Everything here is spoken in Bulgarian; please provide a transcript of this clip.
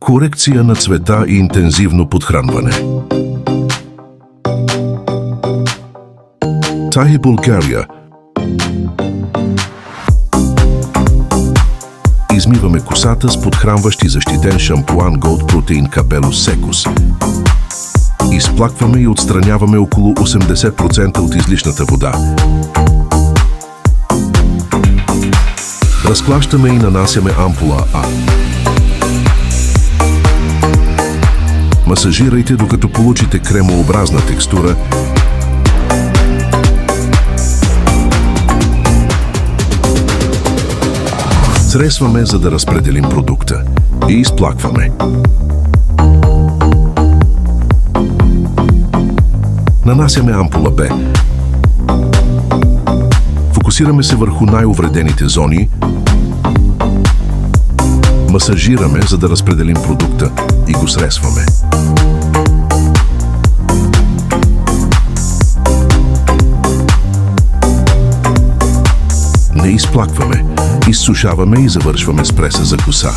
Корекция на цвета и интензивно подхранване. Tahi Bulgaria. Измиваме косата с подхранващ и защитен шампуан Gold Protein Capellus Secus. Изплакваме и отстраняваме около 80% от излишната вода. Разклащаме и нанасяме ампула А. Масажирайте, докато получите кремообразна текстура. Сресваме, за да разпределим продукта. И изплакваме. Нанасяме ампула Б. Фокусираме се върху най-увредените зони. Масажираме, за да разпределим продукта и го сресваме. Не изплакваме. Изсушаваме и завършваме с преса за коса.